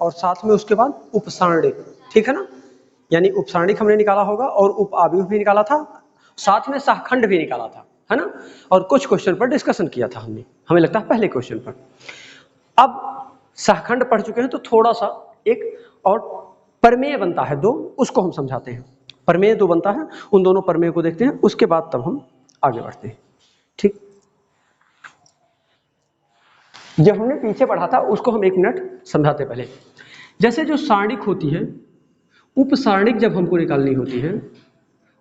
और साथ में उसके बाद उपसारणिक, ठीक है ना, यानी उपसारणिक हमने निकाला होगा और उप आव्यूह भी निकाला था, साथ में सहखंड भी निकाला था, है ना, और कुछ क्वेश्चन पर डिस्कशन किया था हमने, हमें लगता है पहले क्वेश्चन पर। अब सहखंड पढ़ चुके हैं तो थोड़ा सा एक और प्रमेय बनता है दो, उसको हम समझाते हैं। प्रमेय दो बनता है, उन दोनों प्रमेय को देखते हैं, उसके बाद तब हम आगे बढ़ते हैं। ठीक, जब हमने पीछे पढ़ा था उसको हम 1 मिनट समझाते पहले। जैसे जो सारणिक होती है, उपसारणिक जब हमको निकालनी होती है,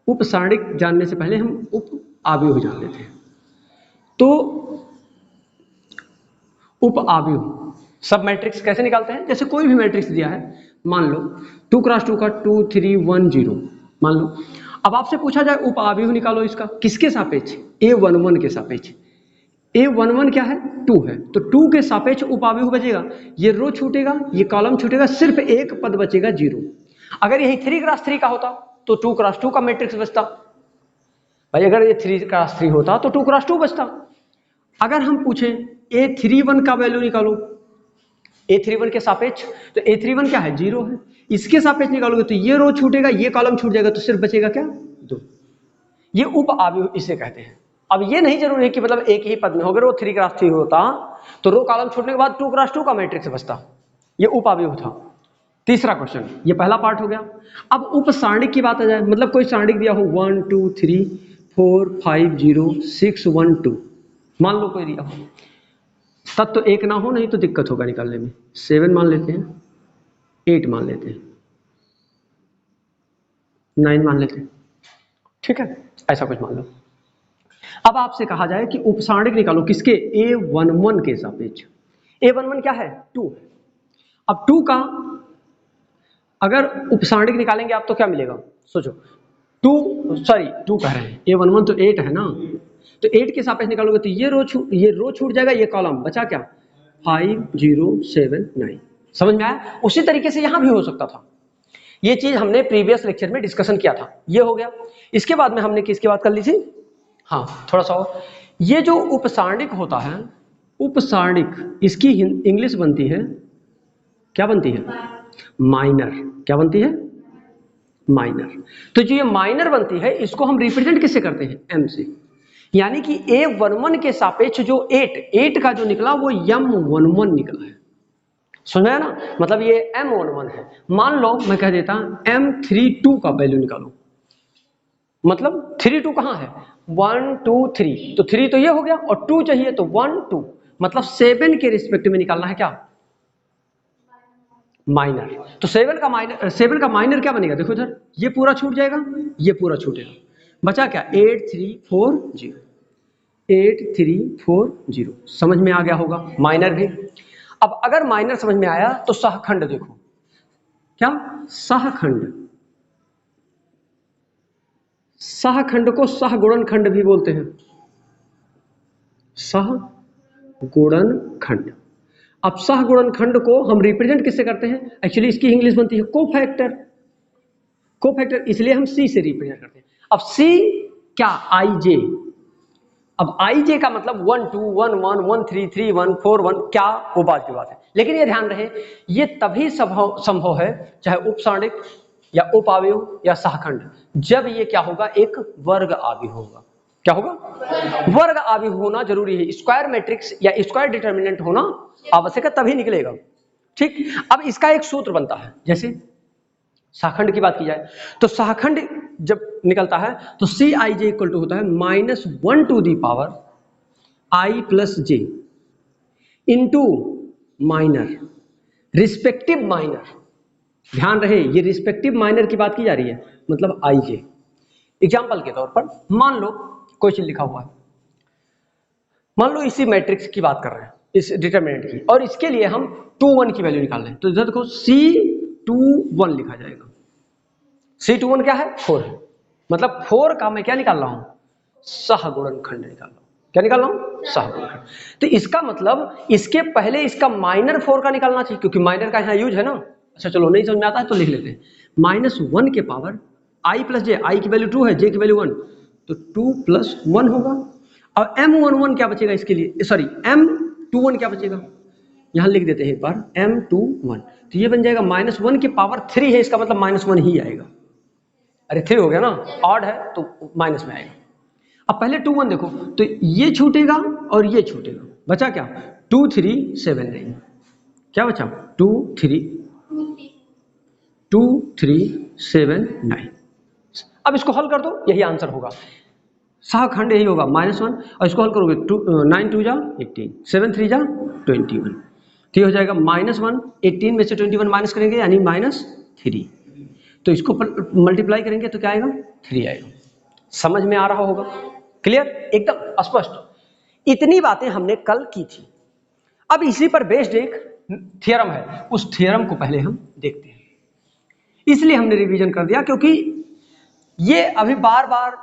उपसारणिक जानने से पहले हम उप आव्यूह जान लेते हैं। तो उप आव्यूह सब मैट्रिक्स कैसे निकालते हैं, जैसे कोई भी मैट्रिक्स दिया है, मान लो 2 × 2 का 2 3 1 0 मान लो। अब आपसे पूछा जाए उप आव्यूह निकालो इसका, किसके सापेक्ष, A11 के सापेक्ष। A11 क्या है, 2 है, तो 2 के सापेक्ष उप आव्यूह बचेगा, ये रो छूटेगा, ये कॉलम छूटेगा, सिर्फ एक पद बचेगा 0। अगर यही 3 × 3 का होता तो 2 × 2 का मैट्रिक्स बचता भाई, अगर ये 3 × 3 होता तो 2 × 2 बचता। अगर हम पूछें A31 का वैल्यू निकालो, A31 के सापेक्ष, तो A31 क्या है, 0 है, इसके सापेक्ष निकालोगे तो ये रो छूटेगा, ये कॉलम छूट जाएगा, तो सिर्फ बचेगा क्या, 2। ये उप आव्यूह इसे कहते हैं। अब ये नहीं जरूरी है कि मतलब एक ही पद में हो, अगर वो 3 × 3 होता तो रो कॉलम छूटने के बाद 2 × 2 का मैट्रिक्स बचता, ये उप आव्यूह था। तीसरा क्वेश्चन, ये पहला पार्ट हो गया। अब उप सारणिक की बात आ जाए, मतलब कोई सारणिक दिया हो 1 2 3 4 5 0 6 1 2, मान लो कोई दिया हो, तब तो 1 ना हो, नहीं तो दिक्कत होगा निकालने में। 7 मान लेते हैं, 8 मान लेते हैं, 9 मान लेते हैं, ठीक है, ऐसा कुछ मान लो। अब आपसे कहा जाए कि उपसारणिक निकालो किसके, A11 के सापेक्ष। A11 क्या है, 2 है। अब 2 का अगर उपसारणिक निकालेंगे आप तो क्या मिलेगा, सोचो, 2 कह रहे हैं, A11 तो 8 है ना, तो 8 के सापेक्ष निकालोगे तो ये रो छूट जाएगा, ये कॉलम बचा क्या, 5 0 7 9। समझ में आया। उसी तरीके से यहां भी हो सकता था, ये चीज हमने प्रीवियस लेक्चर में डिस्कशन किया था, ये हो गया। इसके बाद में हमने किसकी बात कर ली थी, हाँ थोड़ा सा और, ये जो उपसारणिक होता है, उपसारणिक इसकी इंग्लिश बनती है, क्या बनती है, माइनर। क्या बनती है, माइनर। तो जो ये माइनर बनती है, इसको हम रिप्रेजेंट किससे करते हैं, m से। यानी कि A11 के सापेक्ष जो 8 का जो निकला वो M11 निकला है, सुना है ना, मतलब ये M11 है। मान लो मैं कह देता M32 का वैल्यू निकालो, मतलब 32 कहाँ है, 1 2 3, तो 3 तो ये हो गया और 2 चाहिए तो 1 2, मतलब 7 के रिस्पेक्ट में निकालना है क्या, माइनर। तो 7 का माइनर क्या बनेगा, देखो इधर, ये पूरा छूट जाएगा, ये पूरा छूटेगा, बचा क्या 8 3 4 0, 8 3 4 0। समझ में आ गया होगा माइनर भी। अब अगर माइनर समझ में आया तो सहखंड देखो, क्या सहखंड, सहखंड को सहगुणनखंड भी बोलते हैं, सहगुणनखंड। अब सहगुणनखंड को हम रिप्रेजेंट किससे करते हैं, एक्चुअली इसकी इंग्लिश बनती है कोफैक्टर। कोफैक्टर इसलिए हम सी से रिप्रेजेंट करते हैं। अब सी क्या, आई जे। अब आई जे का मतलब 1 2 1 1 1 3 3 1 4 1, क्या, वो बात की बात है। लेकिन ये ध्यान रहे, ये तभी संभव है, चाहे उपसारणिक या उप आव्यूह या सहखंड, जब ये क्या होगा, एक वर्ग आव्यूह होगा। क्या होगा, वर्ग आव्यूह होना जरूरी है, स्क्वायर मैट्रिक्स या स्क्वायर डिटर्मिनेंट होना आवश्यक है, तभी निकलेगा। ठीक, अब इसका एक सूत्र बनता है, जैसे सहखंड की बात की जाए तो सहखंड जब निकलता है तो सी आई जे इक्वल टू होता है -1 to the power i plus j into minor, respective minor. ध्यान रहे, ये रिस्पेक्टिव माइनर की बात की जा रही है, मतलब आई जे। एग्जाम्पल के तौर पर मान लो कोई चीज लिखा हुआ है, मान लो इसी मैट्रिक्स की बात कर रहे हैं, इस डिटरमिनेंट की, और इसके लिए हम 2 1 की वैल्यू निकाल रहे हैं, तो इधर देखो C21 लिखा जाएगा। C21 क्या है, 4 है, मतलब 4 का मैं क्या निकाल रहा हूं, सहगुणनखंड निकाल रहा हूं। क्या निकाल रहा हूं, सहगुणनखंड। तो इसका मतलब इसके पहले इसका माइनर 4 का निकालना चाहिए, क्योंकि माइनर का यहां यूज है ना। अच्छा चलो, नहीं समझ में आता है तो लिख लेते हैं, -1 के पावर आई प्लस जे, आई की वैल्यू 2 है, जे की वैल्यू 1, तो 2 + 1 होगा। और M11 क्या बचेगा इसके लिए, सॉरी M21 क्या बचेगा, यहां लिख देते हैं एक बार m21, तो ये बन जाएगा -1 की पावर 3 है, इसका मतलब -1 ही आएगा। अरे 3 हो गया ना, ऑड है तो माइनस में आएगा। अब पहले 2 1 देखो, तो ये छूटेगा और ये छूटेगा, बचा क्या 2 3 7 9, क्या बचा 2 3 7 9। अब इसको हल कर दो, यही आंसर होगा, सहखंड यही होगा -1, और इसको हल करोगे 9 2 जा 18, 7 3 जा 21, तो ये हो जाएगा -1, 18 में से 21 माइनस करेंगे यानी -3, तो इसको मल्टीप्लाई करेंगे तो क्या आएगा 3 आएगा। समझ में आ रहा होगा, क्लियर, एकदम स्पष्ट। इतनी बातें हमने कल की थी। अब इसी पर बेस्ड एक थ्योरम है, उस थ्योरम को पहले हम देखते हैं। इसलिए हमने रिवीजन कर दिया क्योंकि ये अभी बार बार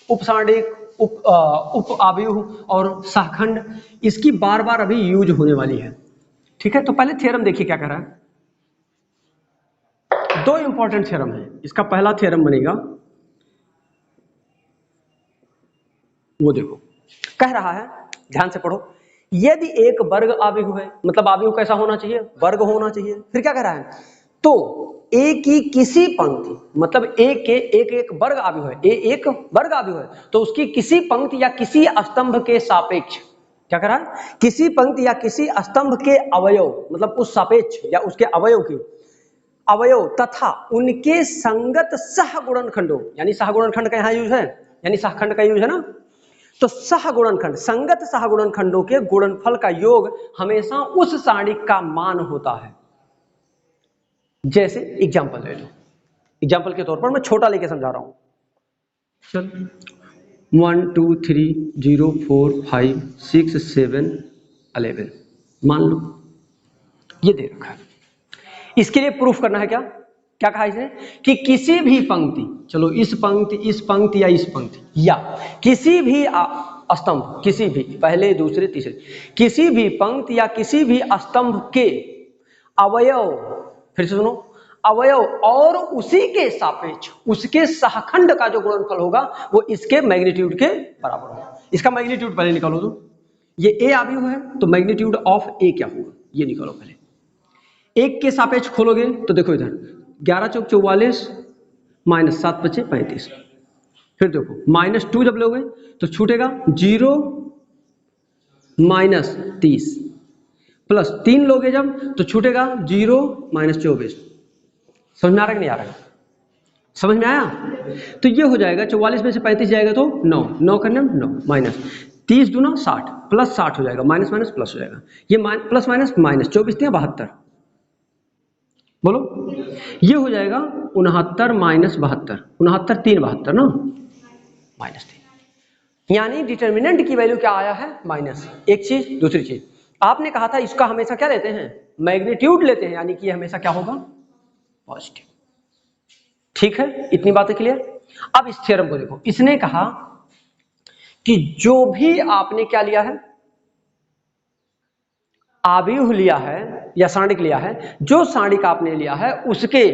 उपसांडिक उप आव्यूह और सहखंड इसकी बार बार अभी यूज होने वाली है, ठीक है। तो पहले थ्योरम देखिए क्या कह रहा है। दो इंपॉर्टेंट थ्योरम है, इसका पहला थ्योरम बनेगा, वो देखो कह रहा है, ध्यान से पढ़ो, यदि एक वर्ग आव्यूह है, मतलब आव्यूह कैसा होना चाहिए, वर्ग होना चाहिए। फिर क्या कह रहा है, तो ए की किसी पंक्ति, मतलब ए के एक वर्ग आव्यूह है, ए एक वर्ग आव्यूह है, तो उसकी किसी पंक्ति या किसी स्तंभ के सापेक्ष, क्या कह रहा है, किसी पंक्ति या किसी स्तंभ के अवयव, मतलब उस सापेक्ष या उसके अवयव की अवयव तथा उनके संगत सहगुणनखंडों, यानी सहगुणनखंड का यहाँ यूज है, यानी सहखंड का यूज है ना, तो सहगुणनखंड, संगत सहगुणनखंडों के गुणनफल का योग हमेशा उस सारणिक का मान होता है। जैसे एग्जांपल ले लो, एग्जांपल के तौर पर मैं छोटा लेके समझा रहा हूं, चल 1 2 3 0 4 5 6 7 11 मान लो ये दे रखा है। इसके लिए प्रूफ करना है, क्या क्या कहा इसने, कि किसी भी पंक्ति, चलो इस पंक्ति या इस पंक्ति या किसी भी स्तंभ, किसी भी पहले दूसरे तीसरे, किसी भी पंक्ति या किसी भी स्तंभ के अवयव, फिर से सुनो, अवयव और उसी के सापेक्ष उसके सहखंड का जो गुणनफल होगा वो इसके मैग्नीट्यूड के बराबर होगा। इसका मैग्नीट्यूड पहले निकालो, तो ये ए आव्यूह है, तो मैग्नीट्यूड ऑफ ए क्या होगा ये निकालो पहले। एक के सापेक्ष खोलोगे तो देखो इधर 11 चौक 44 -7 बचे 35, फिर देखो -2 जब लोगे तो छूटेगा 0 -30, प्लस 3 लोगे जब तो छूटेगा 0 -24। समझ में आ रहा है कि नहीं आ रहा है, समझ में आया, तो ये हो जाएगा 44 में से 35 जाएगा तो 9, 9 करने 9 माइनस 30 दूना 60 प्लस 60 हो जाएगा, माइनस माइनस प्लस हो जाएगा, ये प्लस माइनस माइनस 24 × 72, बोलो ये हो जाएगा 69 - 72, 69 3 72 ना, -3, यानी डिटर्मिनेंट की वैल्यू क्या आया है -। एक चीज, दूसरी चीज आपने कहा था इसका हमेशा क्या लेते हैं, मैग्नीट्यूड लेते हैं, यानी कि हमेशा क्या होगा पॉजिटिव। ठीक है, इतनी बातें क्लियर। अब इस थ्योरम को देखो, इसने कहा कि जो भी आपने क्या लिया है, आव्यूह लिया है या सारणिक लिया है, जो सारणिक आपने लिया है उसके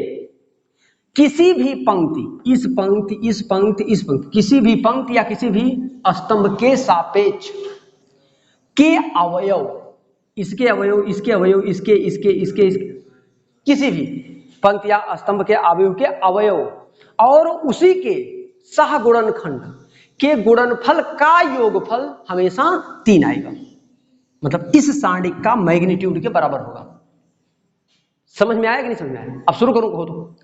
किसी भी पंक्ति, इस पंक्ति इस पंक्ति इस पंक्ति, किसी भी पंक्ति या किसी भी स्तंभ के सापेक्ष के अवयव, इसके अवयव इसके अवयव इसके इसके इसके इसके, किसी भी पंक्ति या स्तंभ के अवयव के अवयव और उसी के सहगुणनखंड के गुणनफल का योगफल हमेशा 3 आएगा, मतलब इस सारणिक का मैग्नीट्यूड के बराबर होगा। समझ में आया कि नहीं समझ में आया। अब शुरू करूं कहो तो,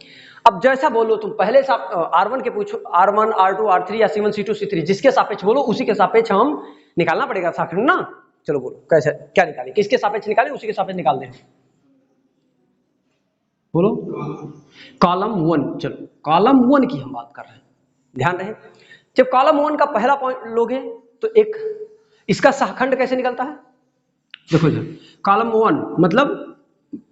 अब जैसा बोलो तुम पहले R1 के पूछो, R1 R2 R3 या C1 C2 C3 जिसके सापेक्ष बोलो उसी के सापेक्ष हम निकालना पड़ेगा सहखंड ना। चलो बोलो कैसे, क्या निकालें, किसके सापेक्ष निकालें, उसी के सापेक्ष निकाल दें, बोलो कॉलम 1। चलो कॉलम 1 की हम बात कर रहे हैं, ध्यान रहे, जब कॉलम 1 का पहला पॉइंट लोगे तो एक इसका सहखंड कैसे निकलता है, देखो इधर कॉलम 1 मतलब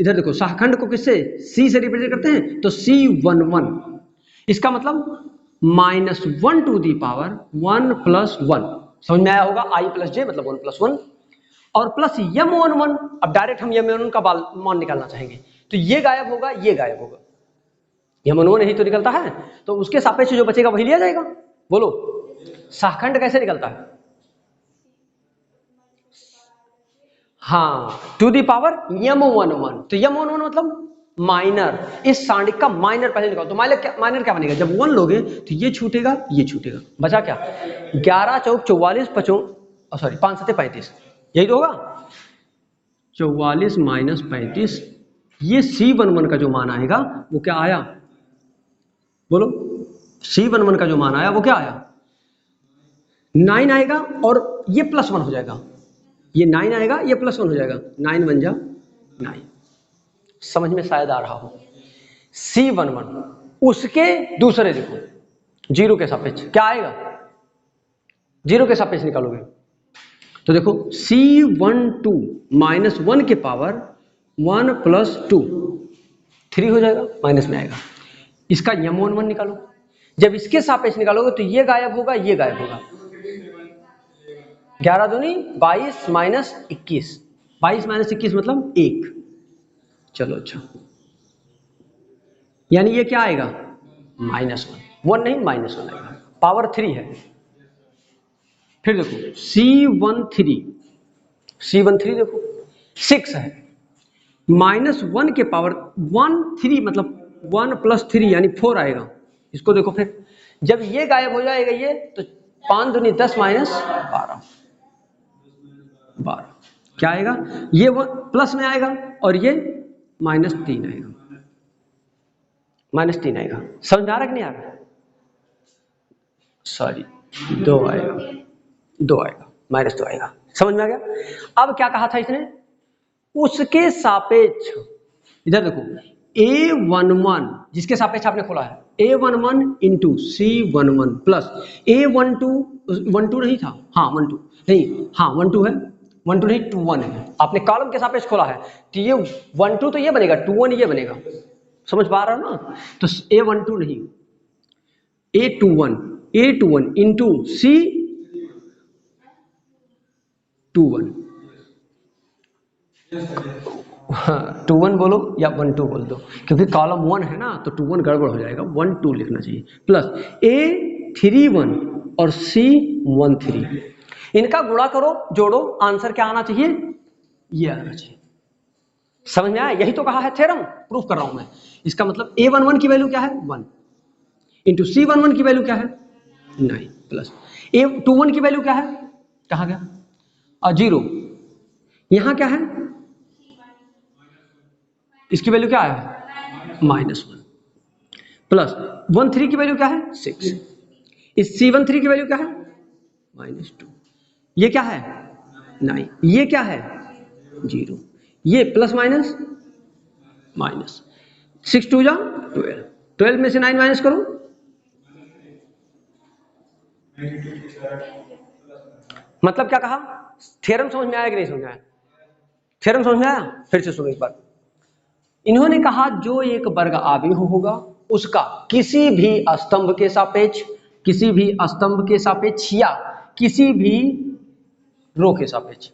इधर देखो सहखंड को किससे, C से रिप्रेजेंट करते हैं, तो C11, इसका मतलब -1 to the power 1 + 1, समझ में आया होगा, I + J मतलब 1 + 1 और प्लस M11। अब डायरेक्ट हम M11 का मान निकालना चाहेंगे तो ये गायब होगा, ये गायब होगा, M11 यही तो निकलता है, तो उसके सापेक्ष जो बचेगा वही लिया जाएगा। बोलो सहखंड कैसे निकलता है, हाँ, टू दी पावर m11, तो m11 मतलब माइनर, इस सांडिक का माइनर पहले निकालो। तो माइनर क्या बनेगा, जब 1 लोगे तो ये छूटेगा, ये छूटेगा, बचा क्या, 11 चौक 44 55, सॉरी 5 7 35, यही तो होगा 44 माइनस 35। ये C11 का जो मान आएगा वो क्या आया, बोलो, C11 का जो मान आया वो क्या आया, 9 आएगा, और ये +1 हो जाएगा, ये 9 आएगा, ये +1 हो जाएगा, 9 बन जा 9। समझ में शायद आ रहा हो। C11 उसके दूसरे देखो, 0 के सापेक्ष क्या आएगा, 0 के सापेक्ष निकालोगे तो देखो C12 माइनस 1 के पावर 1 + 2 3 हो जाएगा, माइनस में आएगा। इसका m11 निकालो, जब इसके सापेक्ष निकालोगे तो ये गायब होगा, ये गायब होगा, 11 दूनी 22 माइनस 21, 22 माइनस 21 मतलब 1। चलो अच्छा, यानी ये क्या आएगा, -1, 1 नहीं -1 आएगा, पावर 3 है। फिर देखो C13 देखो 6 है, -1 के पावर 1 3 मतलब 1 + 3 यानी 4 आएगा। इसको देखो फिर, जब ये गायब हो जाएगा ये, तो 5 दूनी 10 माइनस 12 क्या आएगा, ये प्लस में आएगा और ये -3 आएगा, -3 आएगा। समझ में आ रहा कि नहीं आ रहा, सॉरी 2 आएगा, -2 आएगा, समझ में आ गया। अब क्या कहा था इसने, उसके सापेक्ष, इधर देखो A11 जिसके सापेक्ष आपने खोला है, A11 into C11 plus A12 नहीं था, हाँ 12 नहीं, हाँ 12 है, 12 नहीं 21 है, आपने कॉलम के सापेक्ष खोला है, तो ये 12 तो ये बनेगा, 21 ये बनेगा, समझ पा रहा हो ना। तो A12 नहीं, A21 इंटू C21, हाँ 21 बोलो या 12 बोल दो, क्योंकि कॉलम 1 है ना, तो 21 गड़बड़ हो जाएगा, 12 लिखना चाहिए, प्लस A31 और C13, इनका गुणा करो, जोड़ो, आंसर क्या आना चाहिए, ये आना चाहिए। समझ में आया, यही तो कहा है, थ्योरम प्रूफ कर रहा हूं मैं। इसका मतलब A11 की वैल्यू क्या है, 1 इंटू C11 की वैल्यू क्या है, 9 प्लस A21 की वैल्यू क्या है, कहा गया, और 0, यहां क्या है, इसकी वैल्यू क्या है, -1 प्लस 13 की वैल्यू क्या है, 6, इस C13 की वैल्यू क्या है, -2, ये क्या है 9, ये क्या है 0, ये प्लस माइनस माइनस, 6 2 जा 12, 12 में से 9 माइनस करो, मतलब क्या कहा, थ्योरम समझ में आया कि नहीं समझ में आया, थ्योरम समझ में आया। फिर से सुनो एक बार, इन्होंने कहा जो एक वर्ग आव्यूह होगा उसका किसी भी स्तंभ के सापेक्ष, किसी भी स्तंभ के सापेक्ष या किसी भी रो के सापेक्ष,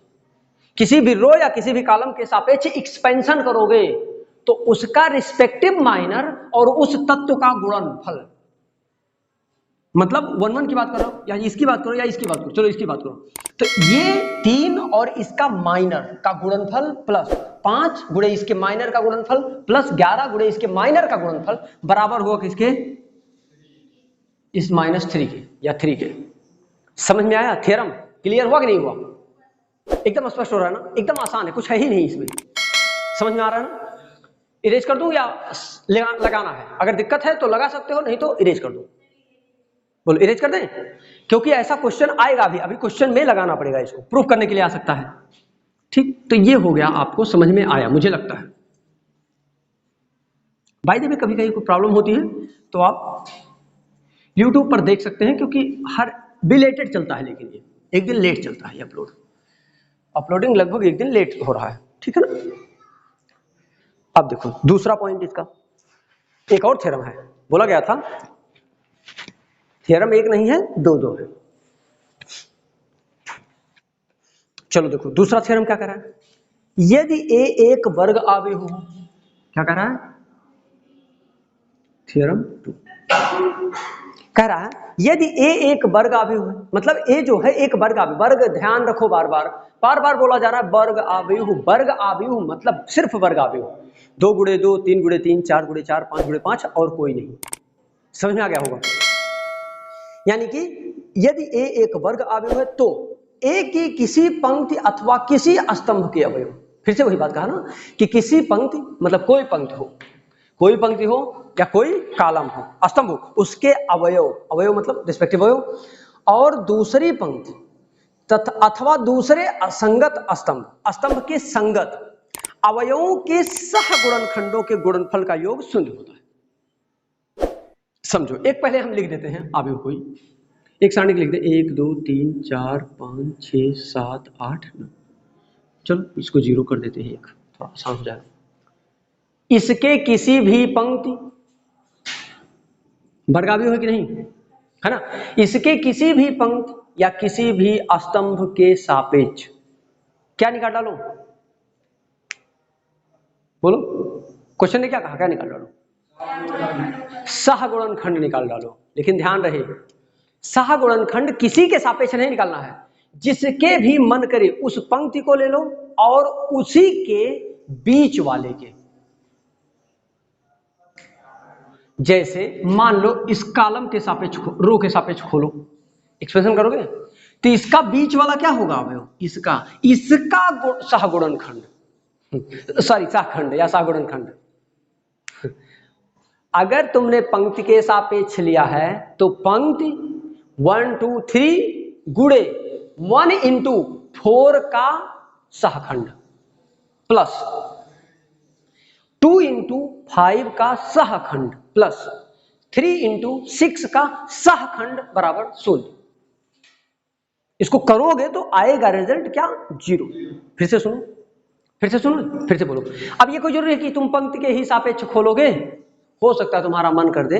किसी भी रो या किसी भी कॉलम के सापेक्ष एक्सपेंशन करोगे तो उसका रिस्पेक्टिव माइनर और उस तत्व का गुणनफल, मतलब 1 1 की बात कर रहा हूं या इसकी बात करो या इसकी बात करो, चलो इसकी बात करो, तो ये 3 और इसका माइनर का गुणनफल प्लस 5 गुणे इसके माइनर का गुणनफल प्लस 11 गुणे इसके माइनर का गुणनफल बराबर होगा किसके, इस -3 के या 3 के। समझ में आया, थ्योरम क्लियर हुआ कि नहीं हुआ, एकदम स्पष्ट हो रहा है ना, एकदम आसान है, कुछ है ही नहीं इसमें, समझ में आ रहा है ना। इरेज कर दूं या लगाना है, अगर दिक्कत है तो लगा सकते हो, नहीं तो इरेज कर दो, बोलो इरेज कर दें, क्योंकि ऐसा क्वेश्चन आएगा भी, अभी क्वेश्चन में लगाना पड़ेगा, इसको प्रूफ करने के लिए आ सकता है। ठीक, तो ये हो गया, आपको समझ में आया मुझे लगता है। भाई देखिए कभी कभी कोई प्रॉब्लम होती है तो आप YouTube पर देख सकते हैं, क्योंकि हर बिलेटेड चलता है, लेकिन ये एक दिन लेट चलता है, अपलोडिंग लगभग एक दिन लेट हो रहा है, ठीक है ना। अब देखो दूसरा पॉइंट इसका, एक और थ्योरम है, बोला गया था थ्योरम एक नहीं है, दो है। चलो देखो दूसरा थ्योरम क्या कह रहा है, यदि A एक वर्ग आव्यूह हो, क्या कह रहा है, थ्योरम 2, कह रहा है यदि ए एक वर्ग अवयव है, मतलब ए जो है एक वर्ग अवयव, वर्ग ध्यान रखो, बार बार बोला जा रहा है वर्ग अवयव, वर्ग अवयव मतलब सिर्फ वर्ग अवयव, 2 गुणे 2, 3 गुणे 3, 4 गुणे 4, 5 गुणे 5 और कोई नहीं। समझ में आ गया होगा? यानी कि यदि ए एक वर्ग अवयव है तो ए की किसी पंक्ति अथवा किसी स्तंभ के अवयव, फिर से वही बात कहा ना कि किसी पंक्ति मतलब कोई पंक्ति हो, कोई पंक्ति हो या कोई कॉलम हो, स्तंभ हो, उसके अवयव, अवयव मतलब रिस्पेक्टिव अवयव, और दूसरी पंक्ति तथा अथवा दूसरे असंगत स्तंभ, स्तंभ के संगत अवयवों के सह गुणनखंडों के गुणनफल का योग शून्य होता है। समझो, एक पहले हम लिख देते हैं अवयव कोई एक सारणी लिख दे, 1 2 3 4 5 6 7 8 9, चलो इसको 0 कर देते हैं, एक थोड़ा आसान हो जाएगा। इसके किसी भी पंक्ति, वर्ग अवयव है कि नहीं, है ना, इसके किसी भी पंक्ति या किसी भी स्तंभ के सापेक्ष क्या निकाल डालो, बोलो, क्वेश्चन ने क्या कहा, क्या निकाल डालो, सहगुणनखंड निकाल डालो। लेकिन ध्यान रहे सहगुणनखंड किसी के सापेक्ष नहीं निकालना है, जिसके भी मन करे उस पंक्ति को ले लो और उसी के बीच वाले के। जैसे मान लो इस कॉलम के सापेक्ष, रो के सापेक्ष खोलो, एक्सप्रेशन करोगे तो इसका बीच वाला क्या होगा अवयव, इसका सहगुणनखंड, सॉरी सहखंड या सहगुणनखंड। अगर तुमने पंक्ति के सापेक्ष लिया है तो पंक्ति 1 2 3 गुणे 1 into 4 का सहखंड प्लस 2 into 5 का सहखंड प्लस 3 into 6 का सहखंड बराबर 0। इसको करोगे तो आएगा रिजल्ट क्या, 0। फिर से सुनो, फिर से सुनो, फिर से बोलो। अब ये कोई जरूरी है कि तुम पंक्ति के ही सापेक्ष खोलोगे, हो सकता है तुम्हारा मन कर दे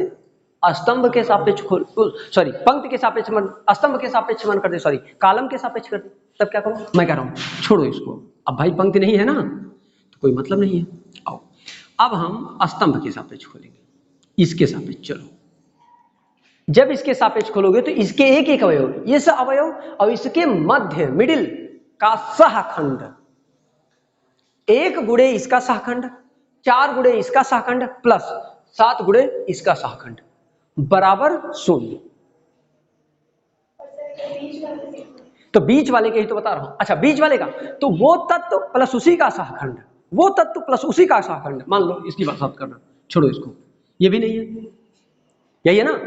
स्तंभ के सापेक्ष खोल, सॉरी पंक्ति के सापेक्ष मन, स्तंभ के सापेक्ष मन कर दे, सॉरी कॉलम के सापेक्ष कर दे, तब क्या करो, मैं कह रहा हूं छोड़ो इसको, अब भाई पंक्ति नहीं है ना तो कोई मतलब नहीं है। आओ अब हम स्तंभ के सापेक्ष खोलेंगे, इसके सापेक्ष, चलो जब इसके सापेक्ष खोलोगे तो इसके एक एक अवयव, इस अवयव और इसके मध्य मिडिल का सहखंड, 1 गुणे इसका सहखंड, 4 गुणे इसका सहखंड प्लस 7 गुणे इसका सहखंड बराबर 0। तो बीच वाले के ही तो बता रहा हूं। अच्छा बीच वाले का तो वो तत्व प्लस उसी का सहखंड, वो तत्व प्लस उसी का सहखंड, मान लो इसकी बात करना, छोड़ो इसको, ये भी नहीं है, यही है ना,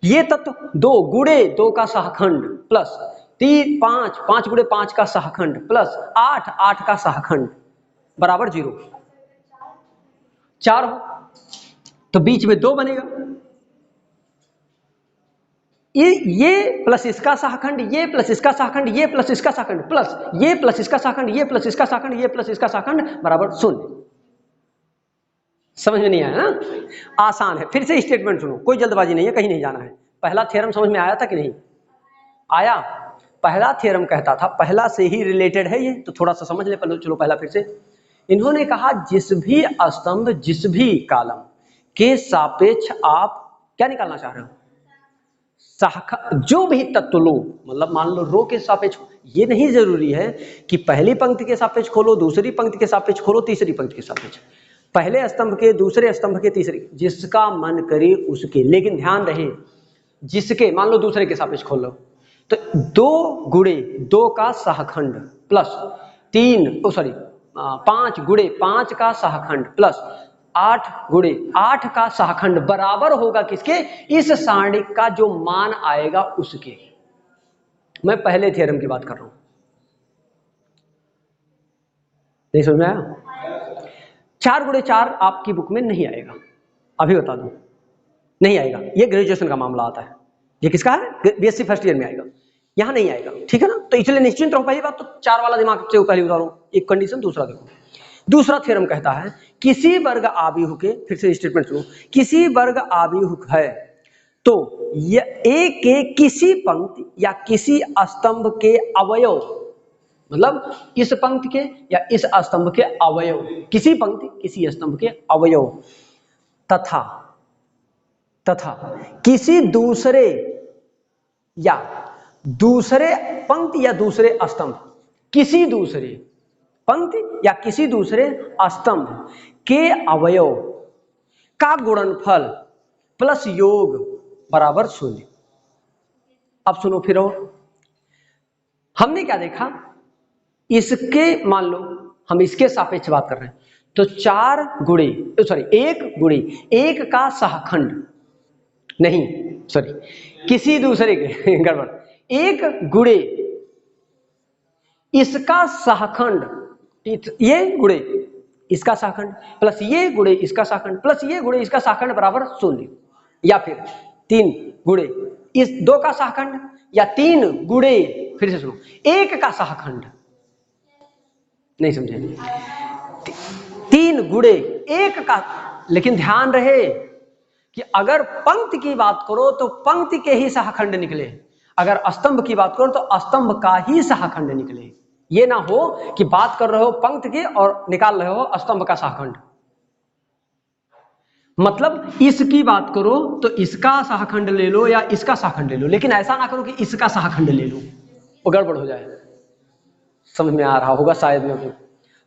ये तत्व 2 गुणे 2 का सहखंड प्लस 3 5 5 गुणे 5 का सहखंड प्लस 8 8 का सहखंड बराबर 0। 4 हो तो बीच में 2 बनेगा, ये प्लस इसका सहखंड, ये प्लस इसका सहखंड, ये प्लस इसका सहखंड प्लस ये प्लस इसका सहखंड, ये प्लस इसका सहखंड, ये प्लस इसका सहखंड बराबर 0। समझ में नहीं आया ना, आसान है। फिर से स्टेटमेंट सुनो, कोई जल्दबाजी नहीं है, कहीं नहीं जाना है। पहला थ्योरम समझ में आया था कि नहीं आया? पहला थ्योरम कहता था, पहला से ही रिलेटेड है ये, तो थोड़ा सा समझ ले पहले, चलो पहला फिर से। इन्होंने कहा जिस भी स्तंभ, जिस भी कॉलम के सापेक्ष आप क्या निकालना चाह रहे हो, जो भी तत्व लो, मतलब मान लो रो के सापेक्ष, ये नहीं जरूरी है कि पहली पंक्ति के सापेक्ष खोलो, दूसरी पंक्ति के सापेक्ष खोलो, तीसरी पंक्ति के सापेक्ष, पहले स्तंभ के, दूसरे स्तंभ के, तीसरे, जिसका मन करे उसके। लेकिन ध्यान रहे जिसके, मान लो दूसरे के सापेक्ष खोल लो तो 2 गुणे 2 का सहखंड प्लस 5 गुणे 5 का सहखंड प्लस 8 गुणे 8 का सहखंड बराबर होगा किसके, इस सारणी का जो मान आएगा उसके। मैं पहले थ्योरम की बात कर रहा हूं, नहीं समझ में आया? 4 गुणे 4 आपकी बुक में नहीं आएगा, अभी बता दूं, नहीं आएगा। ये ग्रेजुएशन का मामला आता है, ये किसका है, बीएससी फर्स्ट ईयर में आएगा, यहां नहीं आएगा, ठीक है ना। तो इसलिए निश्चिंत रहो, पहली बात तो 4 वाला दिमाग से पहले बता रहा हूं, एक कंडीशन। दूसरा देखो, दूसरा थ्योरम कहता है किसी वर्ग आव्यूह के, फिर से स्टेटमेंट सुनो, किसी वर्ग आव्यूह है तो ए के किसी पंक्ति या किसी स्तंभ के अवयव, मतलब इस पंक्ति के या इस स्तंभ के अवयव, किसी पंक्ति किसी स्तंभ के अवयव तथा तथा किसी दूसरे या दूसरे पंक्ति या दूसरे स्तंभ, किसी दूसरे पंक्ति या किसी दूसरे स्तंभ के अवयव का गुणनफल प्लस योग बराबर 0। अब सुनो फिर, और हमने क्या देखा, इसके मान लो हम इसके सापेक्ष बात कर रहे हैं, तो 4 गुणे 1 गुणे 1 का सहखंड, नहीं सॉरी किसी दूसरे के गड़बड़, 1 गुणे इसका सहखंड, ये गुणे इसका सहखंड प्लस ये गुणे इसका सहखंड प्लस ये गुणे इसका सहखंड बराबर 0, या फिर 3 गुणे इस 2 का सहखंड, या 3 गुणे, फिर से सुनो, 1 का सहखंड, नहीं समझे, 3 गुणे 1 का, लेकिन ध्यान रहे कि अगर पंक्ति की बात करो तो पंक्ति के ही सहखंड निकले, अगर स्तंभ की बात करो तो स्तंभ का ही सहखंड निकले। ये ना हो कि बात कर रहे हो पंक्ति की और निकाल रहे हो स्तंभ का सहखंड। मतलब इसकी बात करो तो इसका सहखंड ले लो या इसका सहखंड ले लो, लेकिन ऐसा ना करो कि इसका सहखंड ले लो, वो गड़बड़ हो जाए। समझ में आ रहा होगा शायद में को।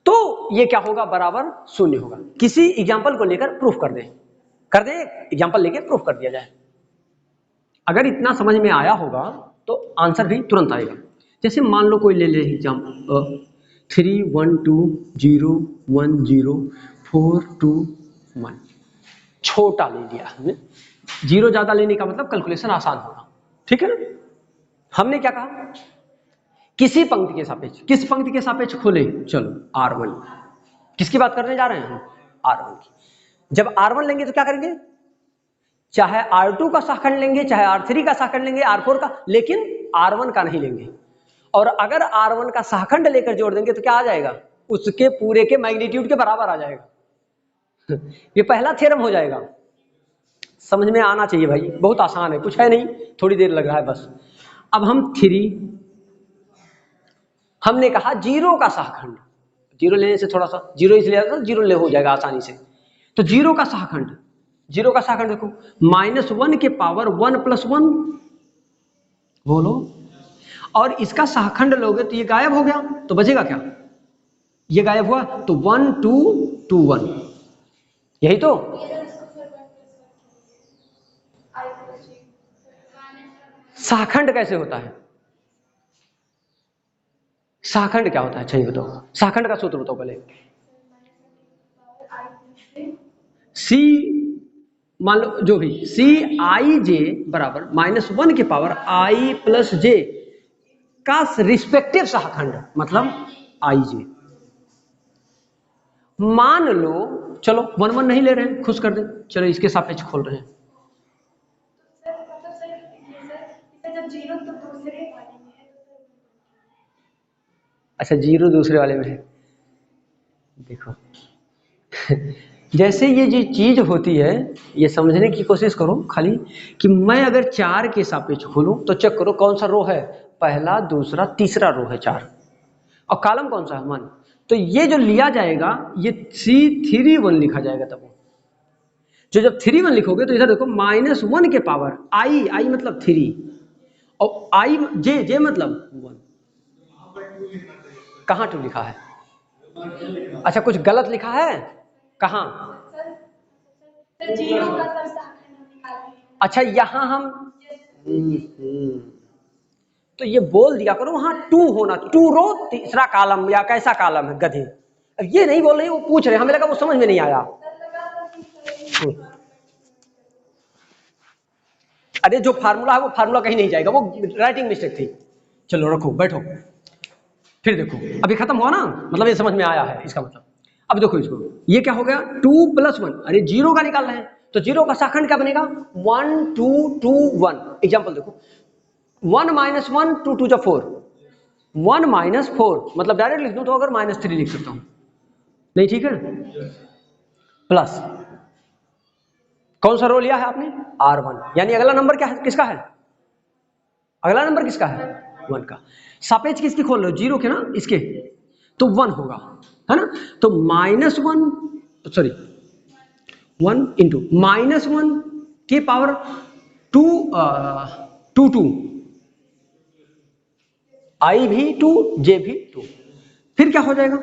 तो ये क्या होगा, बराबर 0 होगा। किसी एग्जाम्पल को लेकर प्रूफ कर दे, एग्जाम्पल लेके प्रूफ कर दिया जाए। अगर इतना समझ में आया होगा तो आंसर भी तुरंत आएगा। जैसे मान लो कोई ले ले एग्जाम्पल 3 1 2 0 1 0 4 2 1, छोटा ले लिया हमने, 0 ज्यादा लेने का मतलब कैलकुलेशन आसान होगा, ठीक है ना। हमने क्या कहा, किसी पंक्ति के सापेक्ष, किस पंक्ति के सापेक्ष खोले, चलो R1, किसकी बात करने जा रहे हैं हम, R1 की। जब R1 लेंगे तो क्या करेंगे, चाहे R2 का सहखंड लेंगे, चाहे R3 का सहखंड लेंगे, R4 का, लेकिन R1 का नहीं लेंगे। और अगर R1 का सहखंड लेकर जोड़ देंगे तो क्या आ जाएगा, उसके पूरे के मैग्नीट्यूड के बराबर आ जाएगा। ये पहला थ्योरम हो जाएगा। समझ में आना चाहिए भाई, बहुत आसान है, कुछ है नहीं, थोड़ी देर लग रहा है बस। अब हम 3, हमने कहा 0 का सहखंड, 0 लेने से थोड़ा सा 0 इसलिए आता है, 0 ले हो जाएगा आसानी से। तो 0 का सहखंड, 0 का सहखंड देखो, -1 के पावर 1 + 1, बोलो, और इसका सहखंड लोगे तो ये गायब हो गया, तो बचेगा क्या, ये गायब हुआ तो 1 2 2 1, यही तो। सहखंड कैसे होता है, सहखंड क्या होता है, अच्छा ये बताओ, सहखंड का सूत्र बताओ पहले। C मान लो जो भी CIJ बराबर -1 के पावर I + J का रिस्पेक्टिव सहखंड, मतलब IJ। मान लो चलो 1 1 नहीं ले रहे हैं, खुश कर दे, चलो इसके सापेक्ष खोल रहे हैं। अच्छा 0 दूसरे वाले में है, देखो जैसे ये जो चीज होती है, ये समझने की कोशिश करो खाली, कि मैं अगर 4 के सापेक्ष खोलूं तो चेक करो कौन सा रो है, पहला दूसरा तीसरा रो है 4, और कॉलम कौन सा है, मान। तो ये जो लिया जाएगा ये C31 लिखा जाएगा। तब जो जब 31 लिखोगे तो इधर देखो -1 के पावर I मतलब 3 और J मतलब 1। कहाँ 2 लिखा है, अच्छा कुछ गलत लिखा है, कहाँ, अच्छा यहाँ हम तो ये बोल दिया करो वहां 2 होना, 2 रो तीसरा कॉलम, या कैसा कॉलम है गधे। अब ये नहीं बोल रहे, वो पूछ रहे, हमें लगा वो समझ में नहीं आया। अरे जो फार्मूला है वो फार्मूला कहीं नहीं जाएगा, वो राइटिंग मिस्टेक थी। चलो रखो बैठो, फिर देखो अभी खत्म हुआ ना, मतलब ये समझ में आया है इसका मतलब। अब देखो इसको, ये क्या हो गया 2 + 1, अरे 0 का निकाल रहे हैं तो 0 का सहखंड क्या बनेगा 1 2 2 1। एग्जांपल देखो 1 - 1 2 2 4, 1 - 4 मतलब डायरेक्ट लिख दूं तो अगर -3 लिख सकता हूं, नहीं ठीक है, प्लस कौन सा रो लिया है आपने R1, यानी अगला नंबर क्या है, किसका है, अगला नंबर किसका है 1 का। सापेक्ष किसकी खोल लो 0 के ना, इसके, तो 1 होगा, है ना। तो -1 सॉरी 1 × -1 की पावर 2 2 आई भी 2 जे भी 2, फिर क्या हो जाएगा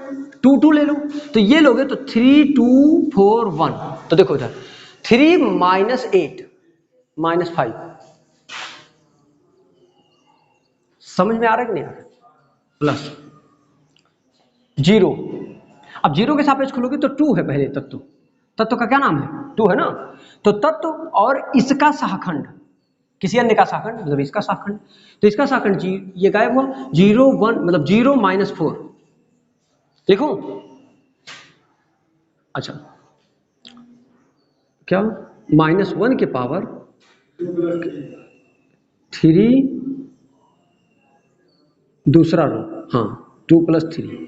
2 2 ले लो, तो ये लोगे तो 3 2 4 1, तो देखो इधर 3 माइनस 8 माइनस 5, समझ में आ रहा है कि नहीं आ रहा है, प्लस 0, अब 0 के सापेक्ष खोलोगे तो 2 है पहले तत्व, तत्व का क्या नाम है 2 है ना, तो तत्व और इसका सहखंड, किसी अन्य का सहखंड मतलब इसका सहखंड, तो इसका सहखंड ये गायब हुआ 0 1 मतलब 0 माइनस 4 लिखूं, अच्छा क्या -1 के पावर 3 दूसरा रो, हाँ 2 + 3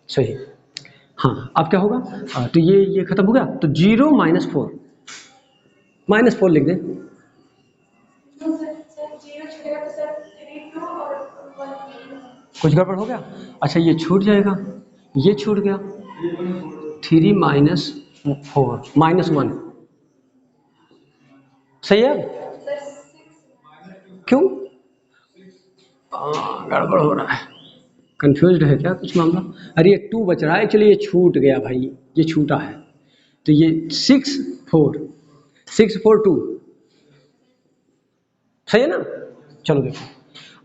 सही, हाँ अब क्या होगा, तो ये खत्म हो गया, तो 0 माइनस 4 लिख दें, कुछ गड़बड़ हो गया, अच्छा ये छूट जाएगा, ये छूट गया 3 माइनस 4 -1 सही है, क्यों गड़बड़ हो रहा है, कंफ्यूज्ड है क्या कुछ मामला, अरे ये 2 बच रहा है, चलिए ये छूट गया भाई, ये छूटा है, तो ये 6 4 2 सही है ना, चलो देखो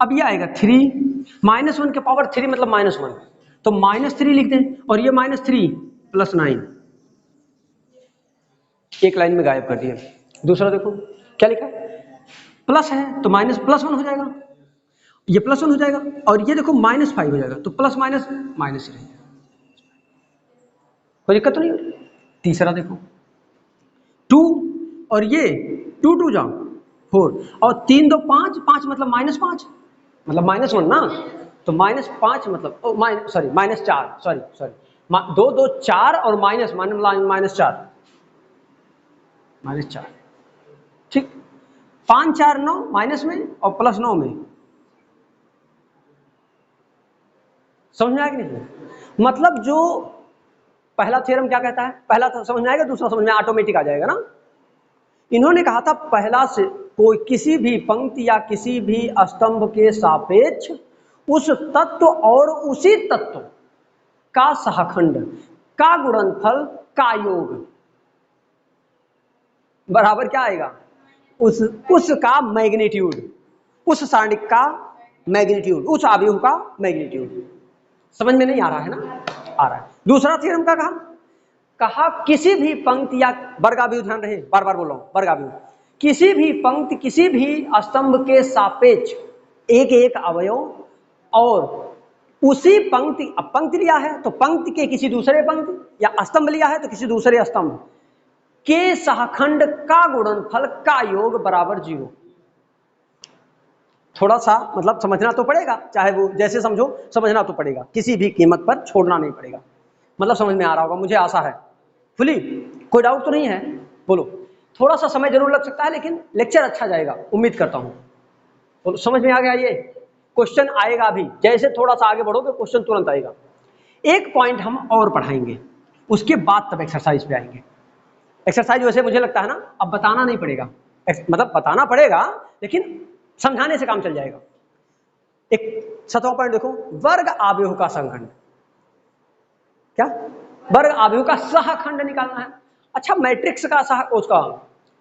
अब ये आएगा 3 -1 के पावर 3 मतलब -1, तो -3 लिख दें, और ये -3 + 9 एक लाइन में गायब कर दिया, दूसरा देखो क्या लिखा है, प्लस है तो +1 हो जाएगा, ये +1 हो जाएगा, और ये देखो -5 हो जाएगा, तो प्लस माइनस माइनस ही रहेगा, कोई दिक्कत तो नहीं हो रही, तीसरा देखो 2 और ये 2 2 जाओ 4 और 3 2 5 5 मतलब -5 मतलब -1 ना, तो -5 मतलब सॉरी -4 सॉरी 2 2 4 और -4 ठीक, 5 4 9 माइनस में और +9 में, समझ में आया कि नहीं, मतलब जो पहला थ्योरम क्या कहता है, पहला तो समझ में आएगा, दूसरा समझ में ऑटोमेटिक आ जाएगा ना, इन्होंने कहा था पहला से कोई किसी भी पंक्ति या किसी भी स्तंभ के सापेक्ष उस तत्व और उसी तत्व का सहखंड का गुणनफल का योग बराबर क्या आएगा, उसका मैग्नीट्यूड, उस सारणिक का मैग्नीट्यूड, उस आव्यूह का मैग्नीट्यूड, समझ में नहीं आ रहा है ना, आ रहा है। दूसरा थ्योरम का कहा किसी भी पंक्ति या वर्गाव्यूह, ध्यान रहे बार बार बोल रहा हूं, वर्गाव्यूह किसी भी पंक्ति किसी भी स्तंभ के सापेक्ष एक एक अवयव और उसी पंक्ति, अब पंक्ति लिया है तो पंक्ति के किसी दूसरे पंक्ति या स्तंभ लिया है तो किसी दूसरे स्तंभ के सहखंड का गुणनफल का योग बराबर 0, थोड़ा सा मतलब समझना तो पड़ेगा, चाहे वो जैसे समझो समझना तो पड़ेगा, किसी भी कीमत पर छोड़ना नहीं पड़ेगा, मतलब समझ में आ रहा होगा मुझे आशा है, फुली कोई डाउट तो नहीं है, बोलो, थोड़ा सा समय जरूर लग सकता है लेकिन लेक्चर अच्छा जाएगा उम्मीद करता हूं, बोलो समझ में आ गया, ये क्वेश्चन आएगा अभी, जैसे थोड़ा सा आगे बढ़ोगे क्वेश्चन तुरंत आएगा, एक पॉइंट हम और पढ़ाएंगे उसके बाद तब एक्सरसाइज पे आएंगे, एक्सरसाइज वैसे मुझे लगता है ना अब बताना नहीं पड़ेगा, मतलब बताना पड़ेगा लेकिन समझाने से काम चल जाएगा। एक 7वां पॉइंट देखो, वर्ग आव्यूह का सहखंड, क्या वर्ग आव्यूह का सहखंड निकालना है, अच्छा मैट्रिक्स का उसका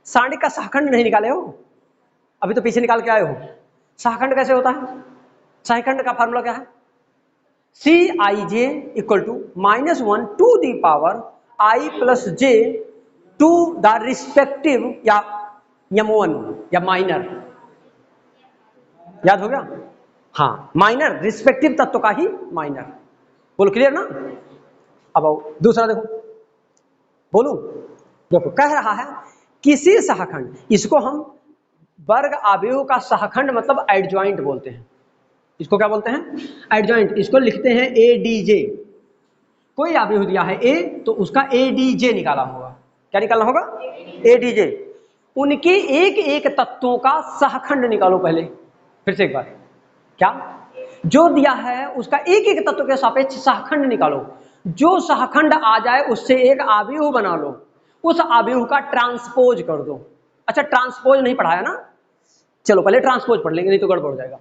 सारणिक का सहखंड नहीं निकाले हो, अभी तो पीछे निकाल के आए हो, सहखंड कैसे होता है, सहखंड का फार्मूला क्या है, Cij equal to -1 to the power I plus j to the respective या m1 या माइनर, याद हो गया, हाँ माइनर रिस्पेक्टिव तत्व का ही माइनर, बोलो क्लियर ना, अब आओ दूसरा देखो, बोलू देखो कह रहा है किसी सहखंड, इसको हम वर्ग आव्यूह का सहखंड मतलब एडजॉइंट बोलते हैं, इसको क्या बोलते हैं एडजॉइंट, इसको लिखते हैं ADJ, कोई आव्यूह दिया है A तो उसका ADJ निकाला होगा, क्या निकालना होगा ADJ, उनके एक एक तत्वों का सहखंड निकालो पहले, फिर से एक बार, क्या जो दिया है उसका एक एक तत्व के सापेक्ष सहखंड निकालो, जो सहखंड आ जाए उससे एक आव्यूह बना लो, उस आव्यूह का ट्रांसपोज कर दो, अच्छा ट्रांसपोज नहीं पढ़ाया ना, चलो पहले ट्रांसपोज पढ़ लेंगे, नहीं तो गड़बड़ हो जाएगा।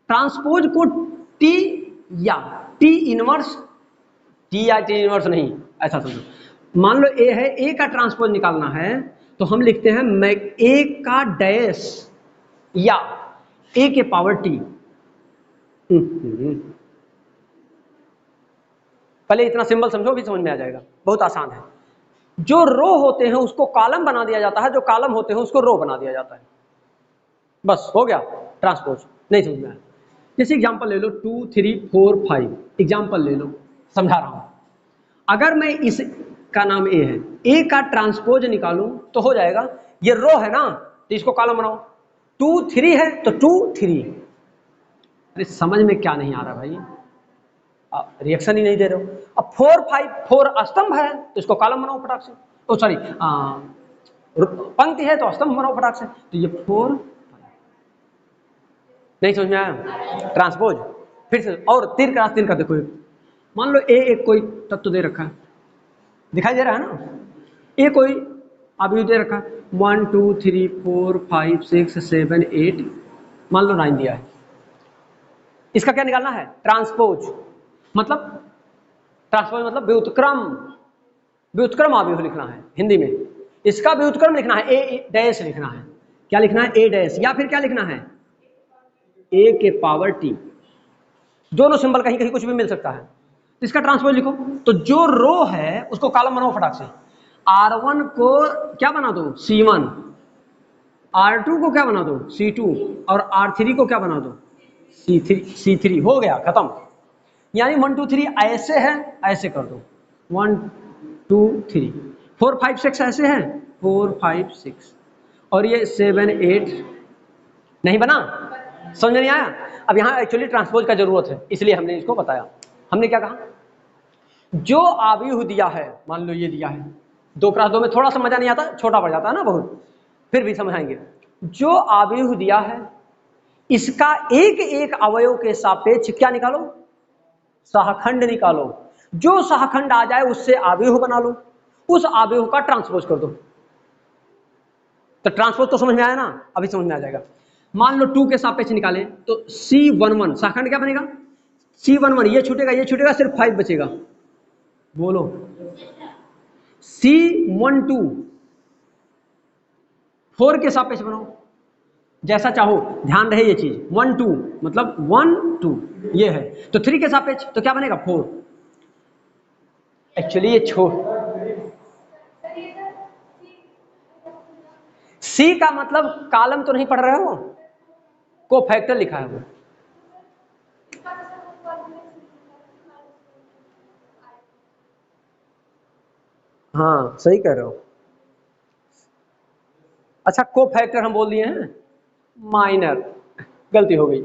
ट्रांसपोज को टी या टी इनवर्स, टी या टी इनवर्स नहीं, ऐसा समझो। मान लो ए है, ए का ट्रांसपोज निकालना है तो हम लिखते हैं ए का डैश या ए के पावर टी। पहले इतना सिंबल समझो, भी समझ में आ जाएगा, बहुत आसान है। जो रो होते हैं उसको कॉलम बना दिया जाता है, जो कॉलम होते हैं उसको रो बना दिया जाता है, बस हो गया ट्रांसपोज। नहीं समझ में आया? जैसे एग्जांपल ले लो 2 3 4 5, एग्जांपल ले लो, समझा रहा हूं। अगर मैं इस का नाम ए है, ए का ट्रांसपोज निकालूं तो हो जाएगा, ये रो है ना तो इसको कॉलम बनाओ, 2 3 है तो 2 3। अरे समझ में क्या नहीं आ रहा भाई, रिएक्शन ही नहीं दे रहे हो। अब 4 5 4 स्तंभ है तो इसको कॉलम बनाओ फटाक से, तो सॉरी पंक्ति है तो स्तंभ बनाओ फटाक से, तो ये 4। नहीं समझ में आया ट्रांसपोज? फिर से, और तीर क्रॉस तीर का देखो, मान लो ए एक कोई तत्व दे रखा है, दिखाई दे रहा है ना, ए कोई अभी दे रखा है 1 2 3 4 5 6 7 8, मान लो 9 दिया है। इसका क्या निकालना है? ट्रांसपोज। मतलब ट्रांसपोज मतलब व्युत्क्रम, व्युत्क्रम आव्यूह लिखना है हिंदी में, इसका व्युत्क्रम लिखना है, ए डैश लिखना है। क्या लिखना है? ए डैश, या फिर क्या लिखना है? ए के पावर टी। दोनों सिंबल कहीं कहीं कुछ भी मिल सकता है, तो इसका ट्रांसपोज लिखो। तो जो रो है उसको कॉलम बनाओ फटाक से, R1 को क्या बना दो? C1, R2 को क्या बना दो? C2, और R3 को क्या बना दो? C3। हो गया खत्म। यानी 1 2 3 ऐसे है, ऐसे कर दो 1 2 3, 4 5 6 ऐसे है 4 5 6, और ये 7 8 नहीं बना? समझ में नहीं आया? अब यहाँ एक्चुअली ट्रांसपोज का जरूरत है, इसलिए हमने इसको बताया। हमने क्या कहा? जो आव्यूह दिया है, मान लो ये दिया है, 2 क्रॉस 2 में थोड़ा सा मजा नहीं आता, छोटा पड़ जाता है ना बहुत, फिर भी समझाएंगे। जो आव्यूह दिया है इसका एक एक अवयव के सापेक्ष क्या निकालो? सहखंड निकालो। जो सहखंड आ जाए उससे आव्यूह बना लो, उस आव्यूह का ट्रांसपोज कर दो। तो ट्रांसपोज तो समझ में आया ना? अभी समझ में आ जाएगा। मान लो 2 के सापेक्ष निकालें तो C11 सहखंड क्या बनेगा? C11, ये छूटेगा, सिर्फ 5 बचेगा। बोलो C12 4 के सापेक्ष बनाओ, जैसा चाहो, ध्यान रहे ये चीज। 1 2 मतलब 1 2 ये है, तो 3 के सापेक्ष तो क्या बनेगा? 4। एक्चुअली ये छोड़, सी का मतलब कॉलम तो नहीं पढ़ रहे हो, को फैक्टर लिखा है वो। हाँ सही कह रहे हो। अच्छा को फैक्टर हम बोल दिए हैं, माइनर, गलती हो गई।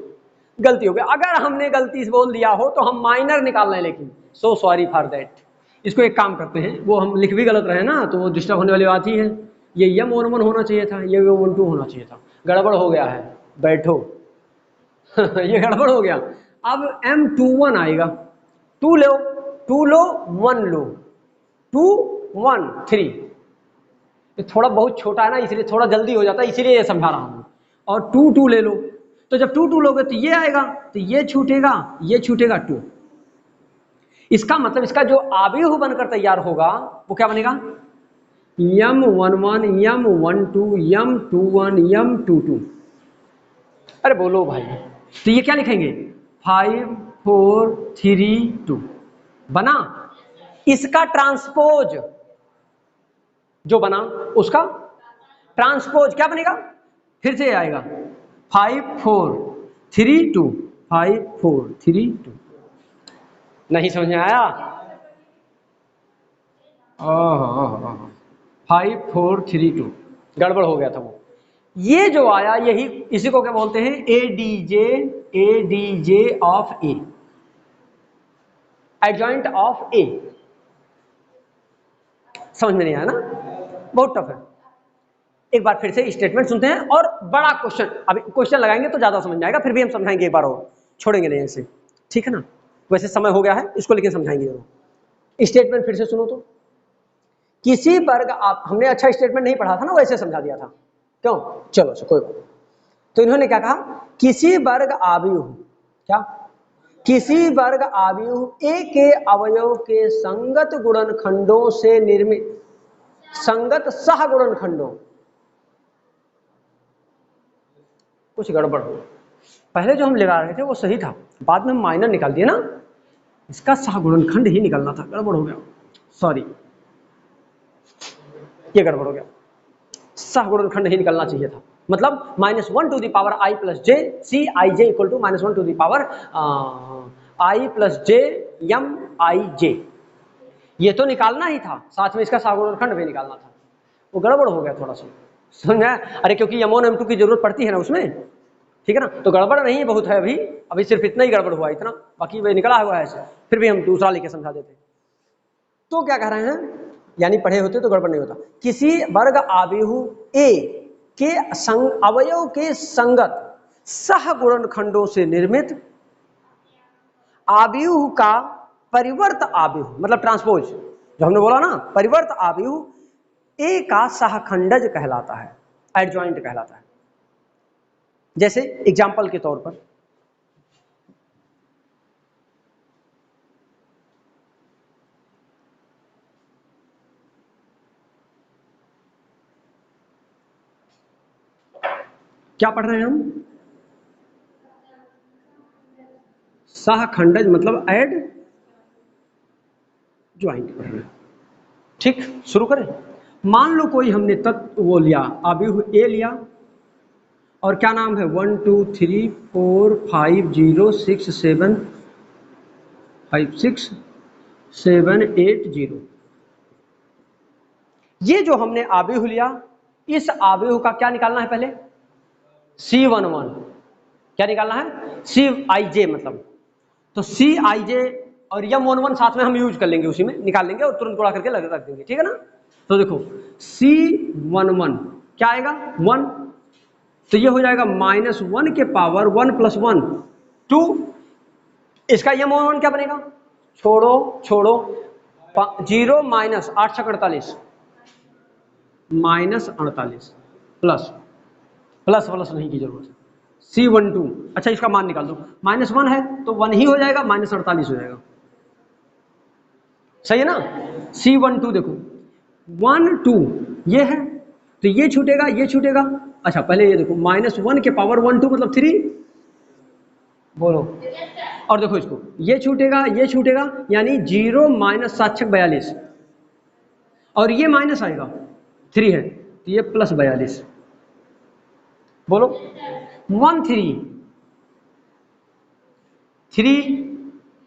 अगर हमने गलती से बोल दिया हो तो हम माइनर निकाल लें, लेकिन सो सॉरी फॉर दैट। इसको एक काम करते हैं, वो हम लिख भी गलत रहे ना तो वो डिस्टर्ब होने वाली बात ही है। ये M11 होना चाहिए था, ये M12 होना चाहिए था, गड़बड़ हो गया है, बैठो। ये गड़बड़ हो गया। अब M21 आएगा, 2 लो 2 लो 1 लो, 2 1 3, थोड़ा बहुत छोटा है ना इसलिए थोड़ा जल्दी हो जाता है, इसीलिए ये समझा रहा हूं। और 2 2 ले लो, तो जब 2 2 लोगे तो ये आएगा, तो ये छूटेगा 2। इसका मतलब इसका जो आव्यूह बनकर तैयार होगा वो क्या बनेगा? M11 M12 M21 M22। अरे बोलो भाई, तो ये क्या लिखेंगे? 5 4 3 2 बना। इसका ट्रांसपोज जो बना उसका ट्रांसपोज क्या बनेगा? फिर से आएगा 5 4 3 2 5 4 3 2। नहीं समझ में आया? 5 4 3 2 गड़बड़ हो गया था वो। ये जो आया यही, इसी को क्या बोलते हैं? ADJ of A, adjoint of A. समझ में नहीं आया ना? बहुत टफ है। एक बार फिर से स्टेटमेंट सुनते हैं और बड़ा क्वेश्चन, अभी क्वेश्चन लगाएंगे तो ज्यादा समझ में आएगा, फिर भी हम समझाएंगे एक बार और, छोड़ेंगे नहीं ऐसे, ठीक है ना? वैसे समय हो गया है इसको, लेकिन समझाएंगे जरूर। स्टेटमेंट फिर से सुनो तो, किसी वर्ग, आप हमने अच्छा स्टेटमेंट नहीं पढ़ा था ना, वैसे समझा दिया था। क्यों? चलो कोई बात। तो इन्होंने क्या कहा, किसी वर्ग आव्यूह, क्या किसी वर्ग आव्यूह ए के अवयव के संगत गुणनखंडों से निर्मित, संगत सह गुणनखंडों, कुछ गड़बड़ हो, पहले जो हम लगा रहे थे वो सही था, बाद में हम माइनर निकाल दिए ना, इसका सह गुणनखंड ही निकलना था, गड़बड़ हो गया, सॉरी ये गड़बड़ हो गया, सह गुणनखंड ही निकलना चाहिए था, मतलब -1 to the power i plus j c i j equal to -1 to the power i plus j m i j, ये तो निकालना ही था, साथ में इसका सह गुणनखंड भी निकालना था, वो गड़बड़ हो गया थोड़ा सा, समझा? अरे क्योंकि m1 m2 की जरूरत पड़ती है ना उसमें, ठीक है ना, तो गड़बड़ नहीं बहुत है अभी सिर्फ इतना ही गड़बड़ हुआ, इतना, बाकी वह निकला हुआ है ऐसे, फिर भी हम दूसरा लिखे समझा देते। तो क्या कह रहे हैं, यानी पढ़े होते तो गड़बड़ नहीं होता, किसी वर्ग आव्यूह ए के अवयव के संगत सह गुणनखंडों से निर्मित आव्यूह का परिवर्त आव्यूह, मतलब ट्रांसपोज, जो हमने बोला ना, परिवर्त आव्यूह ए का सहखंडज कहलाता है, एडजॉइंट कहलाता है। जैसे एग्जाम्पल के तौर पर क्या पढ़ रहे हैं हम, सहखंडज मतलब एड ज्वाइंट पढ़ रहे हैं, ठीक। शुरू करें। मान लो कोई हमने तत्व वो लिया, आव्यूह ए लिया, और क्या नाम है 1 2 3 4 5 0 6 7 5 6 7 8 0, ये जो हमने आव्यूह लिया, इस आव्यूह का क्या निकालना है पहले, C11, क्या निकालना है, सी आई जे, मतलब तो सी आई जे और M11 साथ में हम यूज कर लेंगे, उसी में निकाल लेंगे और तुरंत गुणा करके रख देंगे, ठीक है ना। तो देखो C11 क्या आएगा 1, तो ये हो जाएगा -1 के पावर 1 + 1 2, इसका M11 क्या बनेगा, छोड़ो 0 माइनस 8 × 48 -48 प्लस नहीं की जरूरत है, C12, अच्छा इसका मान निकाल दो, -1 है तो 1 ही हो जाएगा, -48 हो जाएगा, सही है ना। C12 देखो 1 2 ये है, तो ये छूटेगा, अच्छा पहले ये देखो -1 के पावर 1 2 मतलब 3, बोलो, और देखो इसको ये छूटेगा, यानी 0 - 7 × 42, और ये माइनस आएगा, 3 है तो ये +42, बोलो 1 3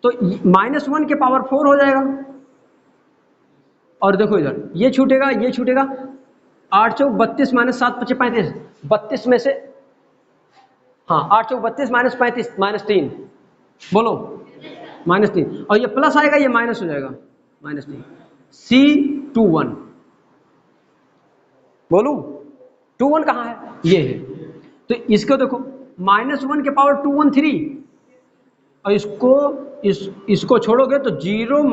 तो -1 के पावर 4 हो जाएगा, और देखो इधर ये छूटेगा 8 चौक 32 - 7 × 35, 32 में से, हाँ 8 चौक 32 - 35 -3, बोलो -3, और ये प्लस आएगा, ये माइनस हो जाएगा -3, C21, बोलूं 21 कहाँ है, ये है, तो इसको देखो -1 के पावर 2 1 3, और इसको छोड़ोगे तो 0 -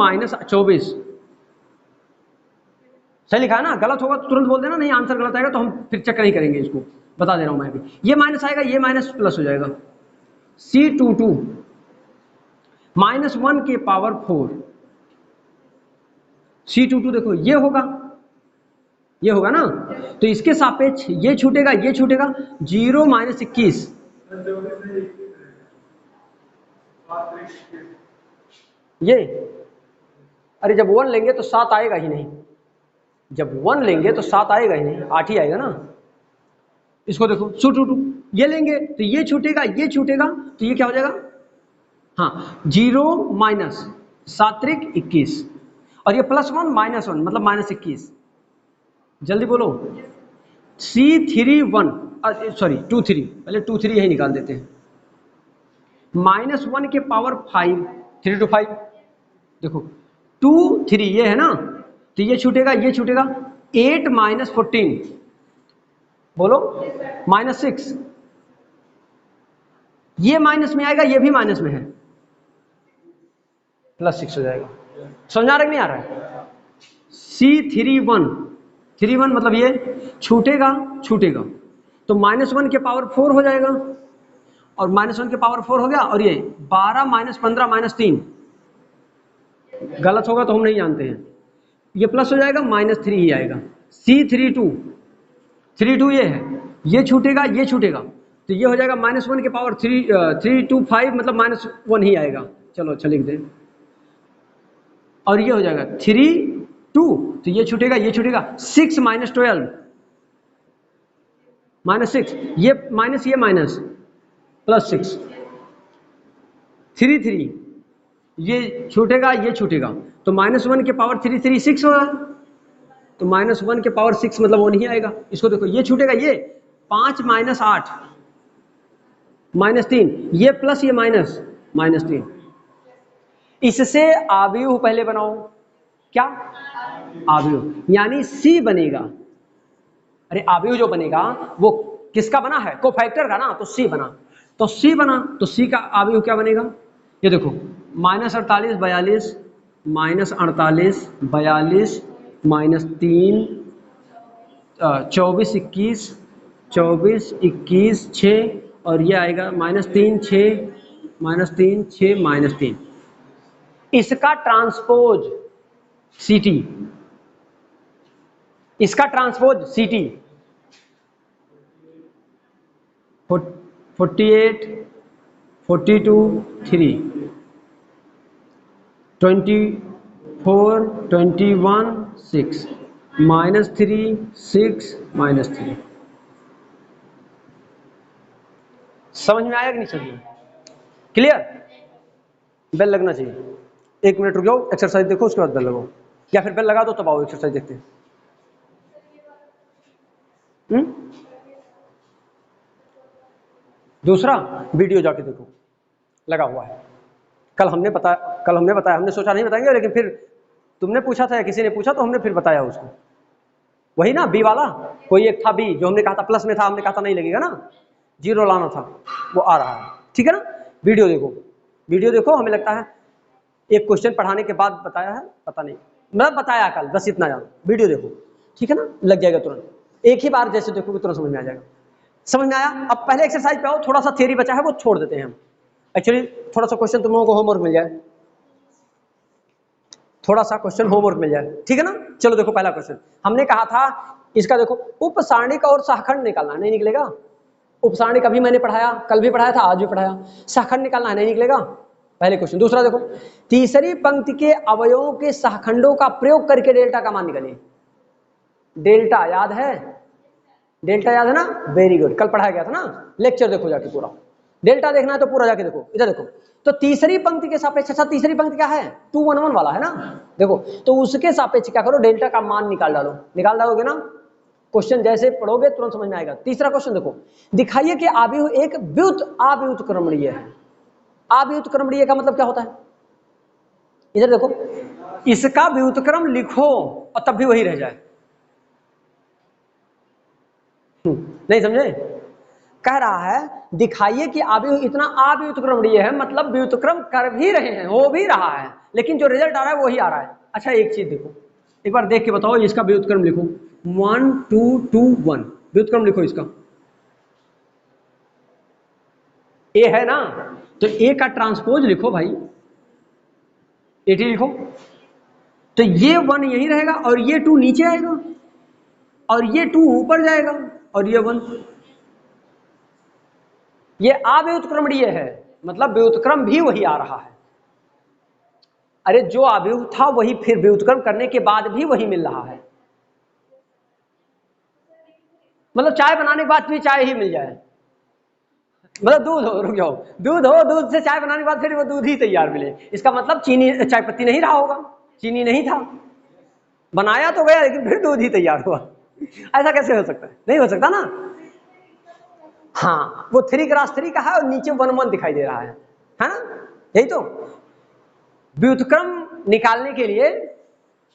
24, सही लिखा है ना, गलत होगा तो तुरंत बोल देना, नहीं आंसर गलत आएगा तो हम फिर चेक नहीं करेंगे, इसको बता दे रहा हूं मैं भी, ये माइनस आएगा, ये माइनस प्लस हो जाएगा, C22 -1 के पावर 4, C22 देखो ये होगा ना, तो इसके सापेक्ष ये छूटेगा 0 - 21, ये, अरे जब 1 लेंगे तो 7 आएगा ही नहीं, जब 1 लेंगे तो 7 आएगा ही नहीं, 8 ही आएगा ना। इसको देखो C22 ये लेंगे तो ये छूटेगा तो ये क्या हो जाएगा, हाँ 0 - 7 × 21, और ये +1 -1 मतलब -21, जल्दी बोलो, C31 सॉरी 23, पहले 23 यही निकाल देते हैं, -1 के पावर 5 3 to 5, देखो 2 3 ये है ना, तो ये छूटेगा 8 - 14, बोलो -6, ये माइनस में आएगा, ये भी माइनस में है, +6 हो जाएगा, समझ आ रहा है कि नहीं आ रहा है। C31 मतलब ये छूटेगा, तो -1 के पावर 4 हो जाएगा, और -1 के पावर 4 हो गया, और ये 12 - 15 - 3 गलत होगा तो हम नहीं जानते हैं, ये प्लस हो जाएगा, -3 ही आएगा। C32 32 ये है, ये छूटेगा, ये छूटेगा, तो ये हो जाएगा -1 के पावर 325 मतलब -1 ही आएगा। चलो अच्छा लिख दें, और ये हो जाएगा 3 2, तो ये छूटेगा, ये छूटेगा, 6 - 12 -6, ये माइनस +6 3 3, ये छूटेगा, ये छूटेगा, तो -1 के पावर 3 3 6 होगा, तो -1 के पावर 6 मतलब वो नहीं आएगा। इसको देखो, ये छूटेगा, ये 5 - 8 -3, ये प्लस ये -3। इससे आव्यूह पहले बनाओ, क्या आव्यूह, यानी C बनेगा। अरे आव्यूह जो बनेगा वो किसका बना है, कोफैक्टर का ना, तो C बना, तो C बना, तो C का आव्यूह क्या बनेगा, ये देखो, -48 42 -48 42 -3 24 21 24 21 6, और ये आएगा -3 6 -3 6 -3। इसका ट्रांसपोज CT, इसका ट्रांसपोज CT 48 42 3 24 21 6 -3 6 -3। समझ में आया कि नहीं समझ में? क्लियर? बेल लगना चाहिए। 1 मिनट रुक जाओ, एक्सरसाइज देखो, उसके बाद बेल लगाओ, या फिर बेल लगा दो तब आओ, एक्सरसाइज देखते हैं। दूसरा वीडियो जाके देखो, लगा हुआ है। कल हमने बताया, हमने सोचा नहीं बताएंगे, लेकिन फिर तुमने पूछा था या किसी ने पूछा तो हमने फिर बताया उसको। वही ना बी वाला, कोई एक था बी, जो हमने कहा था प्लस में था, हमने कहा था नहीं लगेगा ना, 0 लाना था, वो आ रहा है। ठीक है ना, वीडियो देखो, वीडियो देखो। हमें लगता है एक क्वेश्चन पढ़ाने के बाद बताया है, पता नहीं, मैं बताया कल, बस इतना जानो, वीडियो देखो, ठीक है ना, लग जाएगा तुरंत। एक ही बार जैसे देखोगे तुरंत समझ में आ जाएगा। समझ में आया? अब पहले एक्सरसाइज पे आओ, थोड़ा सा थियरी बचा है वो छोड़ देते हैं हम। एक्चुअली थोड़ा सा क्वेश्चन तुम लोगों को होमवर्क मिल जाए, थोड़ा सा क्वेश्चन होमवर्क मिल जाए, ठीक है ना। चलो देखो, पहला क्वेश्चन हमने कहा था, इसका देखो, उपसारणिक और सहखंड निकालना, नहीं निकलेगा। उपसारणिक अभी मैंने पढ़ाया, कल भी पढ़ाया था, आज भी पढ़ाया। सहखंड निकालना है, नहीं निकलेगा, पहले क्वेश्चन। दूसरा देखो, तीसरी पंक्ति के अवयवों के सहखंडों का प्रयोग करके डेल्टा का मान निकालिए। डेल्टा याद है, डेल्टा याद है ना, वेरी गुड, कल पढ़ाया गया था ना, लेक्चर देखो जाके पूरा। डेल्टा देखना है तो पूरा जाके देखो, इधर देखो। तो तीसरी पंक्ति के सापेक्ष, अच्छा तीसरी पंक्ति क्या है, 211 वाला है ना, देखो, तो उसके सापेक्ष क्या करो, डेल्टा का मान निकाल डालो। निकाल डालोगे ना, क्वेश्चन जैसे पढ़ोगे तुरंत समझ में आएगा। तीसरा क्वेश्चन देखो, दिखाइए कि आव्यूह एक अव्युत्क्रमणीय है। अव्युत्क्रमणीय का मतलब क्या होता है, इधर देखो, इसका व्युत्क्रम लिखो और तब भी वही रह जाए। नहीं समझे? कह रहा है दिखाइए कि आव्यूह इतना अव्युत्क्रमणीय है, मतलब व्युत्क्रम कर भी रहे हैं, हो भी रहा है, लेकिन जो रिजल्ट आ रहा है वही आ रहा है। अच्छा एक चीज देखो, एक बार देख के बताओ, इसका व्युत्क्रम लिखो, 1 2 2 1, व्युत्क्रम लिखो इसका। ए है ना, तो ए का ट्रांसपोज लिखो भाई, 80 लिखो, तो ये 1 यही रहेगा, और ये 2 नीचे आएगा, और ये 2 ऊपर जाएगा, और ये 1। ये अव्युत्क्रमणीय है, मतलब व्युत्क्रम भी वही आ रहा है। अरे जो अव्युह था वही फिर व्युत्क्रम करने के बाद भी वही मिल रहा है, मतलब चाय बनाने के बाद भी चाय ही मिल जाए, मतलब दूध हो, रुक जाओ, दूध हो, दूध से चाय बनाने के बाद फिर वो दूध ही तैयार मिले, इसका मतलब चीनी, चाय पत्ती नहीं रहा होगा, चीनी नहीं था, बनाया तो गया लेकिन फिर दूध ही तैयार हुआ। ऐसा कैसे हो सकता है, नहीं हो सकता ना। हाँ, वो 3x3 का है और नीचे 1 1 दिखाई दे रहा है ना, यही तो। व्युत्क्रम निकालने के लिए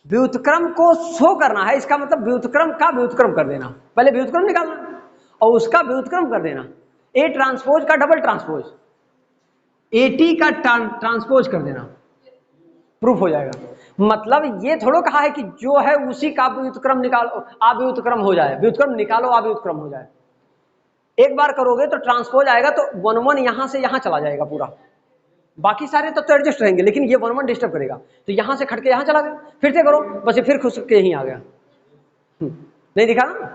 व्युत्क्रम को शो करना है, इसका मतलब व्युत्क्रम का व्युत्क्रम कर देना, पहले व्युत्क्रम निकालना और उसका व्युत्क्रम कर देना। ए ट्रांसपोज का डबल ट्रांसपोज, एटी का ट्रांसपोज कर देना, प्रूफ हो जाएगा। मतलब ये थोड़ा कहा है कि जो है उसी का व्युत्क्रम निकालो, अव्युत्क्रम हो जाए, व्युत्क्रम निकालो अव्युत्क्रम हो जाए। एक बार करोगे तो ट्रांसपोज आएगा तो 1 1 यहां से यहां चला जाएगा पूरा, बाकी सारे तत्व तो एडजस्ट रहेंगे, लेकिन ये 1 1 डिस्टर्ब करेगा, तो यहां से खटके यहां चला गया, फिर से करो, बस ये फिर खुश के यहीं आ गया। नहीं दिखा ना?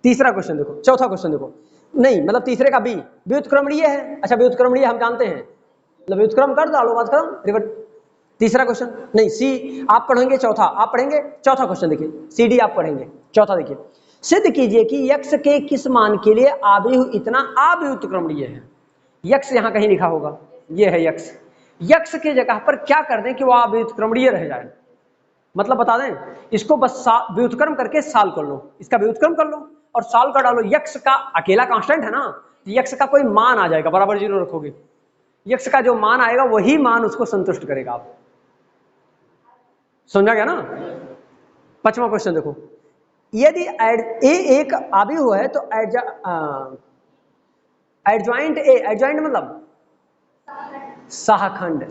तीसरा क्वेश्चन देखो, चौथा क्वेश्चन देखो, नहीं मतलब तीसरे का बी, व्युत्क्रमणीय है। अच्छा व्युत्क्रमणीय हम जानते हैं, मतलब व्युत्क्रम कर डालो बात खत्म, रिवर्ट। तीसरा क्वेश्चन नहीं, सी आप पढ़ेंगे, चौथा आप पढ़ेंगे, चौथा क्वेश्चन देखिए, सी डी आप पढ़ेंगे, चौथा देखिए, सिद्ध कीजिए कि यक्स के किस मान के लिए आव्यूह इतना अव्युत्क्रमणीय है। यक्स यहां कहीं लिखा होगा, ये है यक्स, यक्स के जगह पर क्या कर दें कि वो अव्युत्क्रमणीय रह जाए, मतलब बता दें, इसको बस व्युत्क्रम करके साल कर लो, इसका व्युत्क्रम कर लो और साल कर डालो, यक्स का अकेला कांस्टेंट है ना, यक्स का कोई मान आ जाएगा, बराबर 0 रखोगे, यक्स का जो मान आएगा वही मान उसको संतुष्ट करेगा। आप समझा गया ना? पांचवा क्वेश्चन देखो, यदि ए एक आव्यूह है तो एडजॉइंट ए, एडजॉइंट मतलब सहखंड,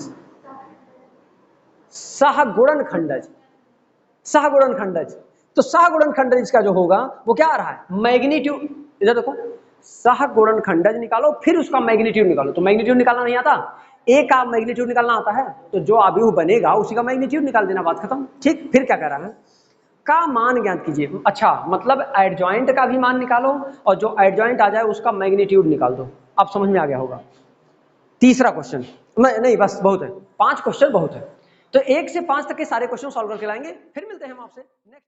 सहगुणनखंडज, सहगुणनखंडज, तो सहगुणनखंडज का जो होगा वो क्या आ रहा है, मैग्नीट्यूड, इधर देखो, सहगुणनखंडज निकालो फिर उसका मैग्नीट्यूड निकालो, तो मैग्नीट्यूड निकालना नहीं आता, ए का मैग्नीट्यूड निकालना आता है, तो जो आव्यूह बनेगा उसी का मैग्नीट्यूड निकाल देना, बात खत्म। ठीक, फिर क्या कह रहा है, का मान ज्ञात कीजिए। अच्छा मतलब एडजॉइंट का भी मान निकालो और जो एडजॉइंट आ जाए उसका मैग्नीट्यूड निकाल दो। अब समझ में आ गया होगा। तीसरा क्वेश्चन नहीं, बस बहुत है, 5 क्वेश्चन बहुत है, तो 1 से 5 तक के सारे क्वेश्चन सॉल्व करके लाएंगे, फिर मिलते हैं हम आपसे नेक्स्ट।